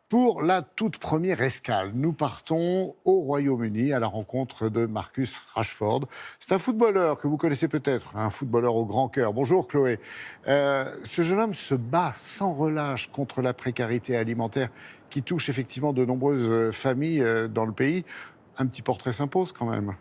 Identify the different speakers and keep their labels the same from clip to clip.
Speaker 1: Pour la toute première escale, nous partons au Royaume-Uni à la rencontre de Marcus Rashford. C'est un footballeur que vous connaissez peut-être, un footballeur au grand cœur. Bonjour Chloé. Ce jeune homme se bat sans relâche contre la précarité alimentaire qui touche effectivement de nombreuses familles dans le pays. Un petit portrait s'impose quand même.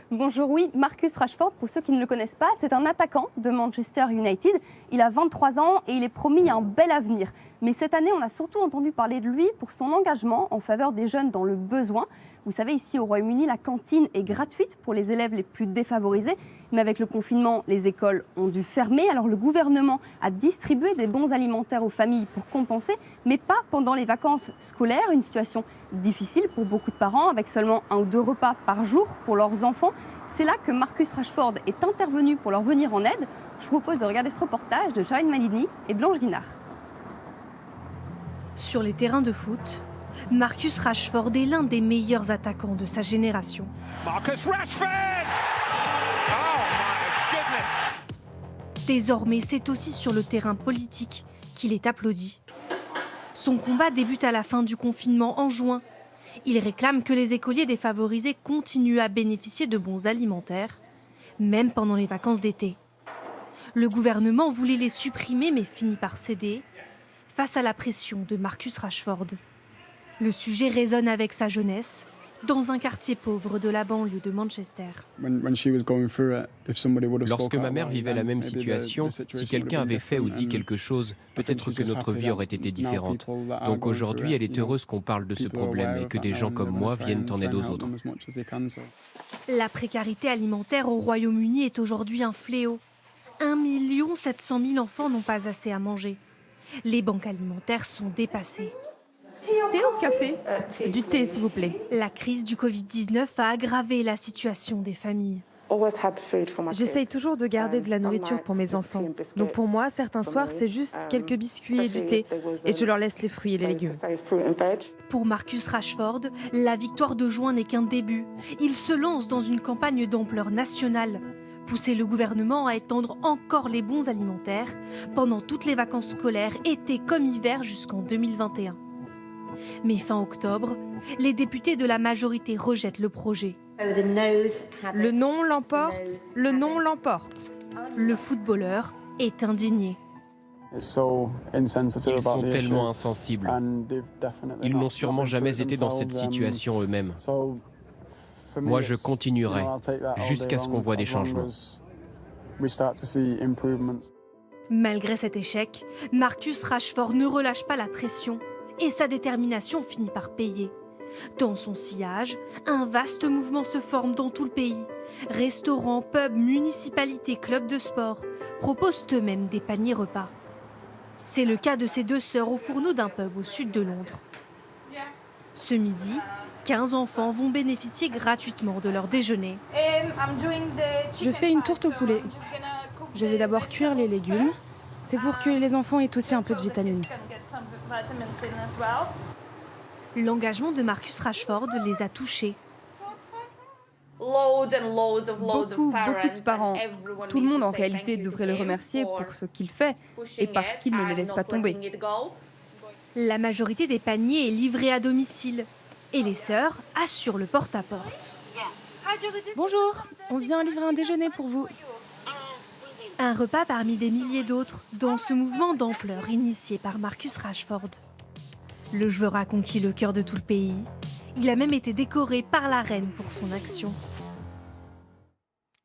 Speaker 2: Bonjour, oui, Marcus Rashford, pour ceux qui ne le connaissent pas, c'est un attaquant de Manchester United. Il a 23 ans et il est promis un bel avenir. Mais cette année, on a surtout entendu parler de lui pour son engagement en faveur des jeunes dans le besoin. Vous savez, ici au Royaume-Uni, la cantine est gratuite pour les élèves les plus défavorisés. Mais avec le confinement, les écoles ont dû fermer. Alors le gouvernement a distribué des bons alimentaires aux familles pour compenser, mais pas pendant les vacances scolaires. Une situation difficile pour beaucoup de parents, avec seulement 1 ou 2 repas par jour pour leurs enfants. C'est là que Marcus Rashford est intervenu pour leur venir en aide. Je vous propose de regarder ce reportage de Joanne Malini et Blanche Guinard.
Speaker 3: Sur les terrains de foot, Marcus Rashford est l'un des meilleurs attaquants de sa génération.
Speaker 4: Marcus Rashford! Oh my goodness!
Speaker 3: Désormais, c'est aussi sur le terrain politique qu'il est applaudi. Son combat débute à la fin du confinement en juin. Il réclame que les écoliers défavorisés continuent à bénéficier de bons alimentaires, même pendant les vacances d'été. Le gouvernement voulait les supprimer mais finit par céder face à la pression de Marcus Rashford. Le sujet résonne avec sa jeunesse, dans un quartier pauvre de la banlieue de Manchester.
Speaker 5: Lorsque ma mère vivait la même situation, si quelqu'un avait fait ou dit quelque chose, peut-être que notre vie aurait été différente. Donc aujourd'hui, elle est heureuse qu'on parle de ce problème et que des gens comme moi viennent en aide aux autres.
Speaker 3: La précarité alimentaire au Royaume-Uni est aujourd'hui un fléau. 1 700 000 enfants n'ont pas assez à manger. Les banques alimentaires sont dépassées.
Speaker 2: Thé ou café ?
Speaker 6: Du thé, s'il vous plaît.
Speaker 3: La crise du Covid-19 a aggravé la situation des familles.
Speaker 6: J'essaye toujours de garder de la nourriture pour mes enfants. Donc pour moi, certains soirs, c'est juste quelques biscuits et du thé. Et je leur laisse les fruits et les légumes.
Speaker 3: Pour Marcus Rashford, la victoire de juin n'est qu'un début. Il se lance dans une campagne d'ampleur nationale. Pousser le gouvernement à étendre encore les bons alimentaires pendant toutes les vacances scolaires, été comme hiver jusqu'en 2021. Mais fin octobre, les députés de la majorité rejettent le projet.
Speaker 6: Le non l'emporte, le non l'emporte.
Speaker 3: Le footballeur est indigné.
Speaker 5: Ils sont tellement insensibles. Ils n'ont sûrement jamais été dans cette situation eux-mêmes. Moi, je continuerai jusqu'à ce qu'on voit des changements.
Speaker 3: Malgré cet échec, Marcus Rashford ne relâche pas la pression et sa détermination finit par payer. Dans son sillage, un vaste mouvement se forme dans tout le pays. Restaurants, pubs, municipalités, clubs de sport proposent eux-mêmes des paniers repas. C'est le cas de ces 2 sœurs au fourneau d'un pub au sud de Londres. Ce midi, 15 enfants vont bénéficier gratuitement de leur déjeuner.
Speaker 6: Je fais une tourte au poulet. Je vais d'abord cuire les légumes. C'est pour que les enfants aient aussi un peu de vitamines.
Speaker 3: L'engagement de Marcus Rashford les a touchés.
Speaker 2: Beaucoup de parents. Tout le monde en réalité devrait le remercier pour ce qu'il fait et parce qu'il ne le laisse pas tomber.
Speaker 3: La majorité des paniers est livrée à domicile et les sœurs assurent le porte-à-porte.
Speaker 6: Bonjour, on vient livrer un déjeuner pour vous.
Speaker 3: Un repas parmi des milliers d'autres dans ce mouvement d'ampleur initié par Marcus Rashford. Le joueur a conquis le cœur de tout le pays. Il a même été décoré par la reine pour son action.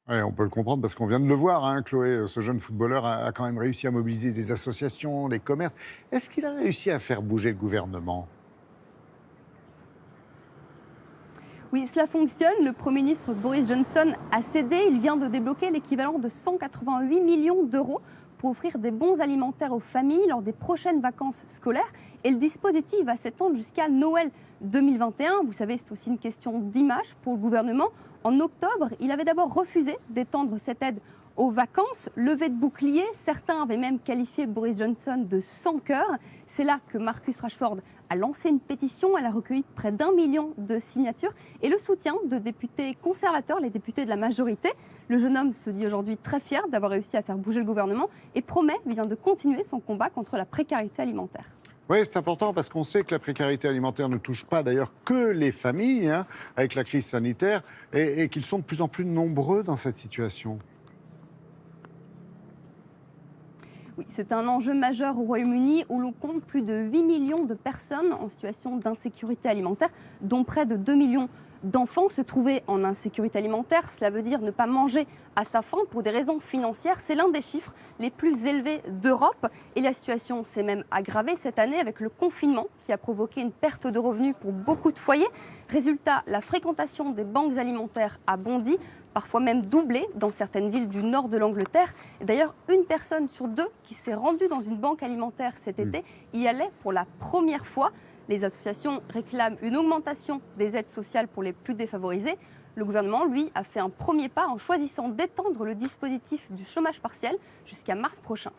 Speaker 1: Ouais, on peut le comprendre parce qu'on vient de le voir, hein, Chloé, ce jeune footballeur a quand même réussi à mobiliser des associations, des commerces. Est-ce qu'il a réussi à faire bouger le gouvernement ?
Speaker 2: Oui, cela fonctionne. Le Premier ministre Boris Johnson a cédé. Il vient de débloquer l'équivalent de 188 millions d'euros pour offrir des bons alimentaires aux familles lors des prochaines vacances scolaires. Et le dispositif va s'étendre jusqu'à Noël 2021. Vous savez, c'est aussi une question d'image pour le gouvernement. En octobre, il avait d'abord refusé d'étendre cette aide aux vacances, levée de bouclier, certains avaient même qualifié Boris Johnson de sans cœur. C'est là que Marcus Rashford a lancé une pétition, elle a recueilli près d'1 million de signatures et le soutien de députés conservateurs, les députés de la majorité. Le jeune homme se dit aujourd'hui très fier d'avoir réussi à faire bouger le gouvernement et promet de continuer son combat contre la précarité alimentaire.
Speaker 1: Oui, c'est important parce qu'on sait que la précarité alimentaire ne touche pas d'ailleurs que les familles avec la crise sanitaire et qu'ils sont de plus en plus nombreux dans cette situation.
Speaker 2: Oui, c'est un enjeu majeur au Royaume-Uni où l'on compte plus de 8 millions de personnes en situation d'insécurité alimentaire, dont près de 2 millions d'enfants. Se trouver en insécurité alimentaire, cela veut dire ne pas manger à sa faim pour des raisons financières. C'est l'un des chiffres les plus élevés d'Europe. Et la situation s'est même aggravée cette année avec le confinement qui a provoqué une perte de revenus pour beaucoup de foyers. Résultat, la fréquentation des banques alimentaires a bondi, parfois même doublé dans certaines villes du nord de l'Angleterre. D'ailleurs, une personne sur deux qui s'est rendue dans une banque alimentaire cet été y allait pour la première fois. Les associations réclament une augmentation des aides sociales pour les plus défavorisés. Le gouvernement, lui, a fait un premier pas en choisissant d'étendre le dispositif du chômage partiel jusqu'à mars prochain.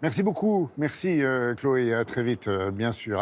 Speaker 1: Merci beaucoup. Merci Chloé. À très vite, bien sûr.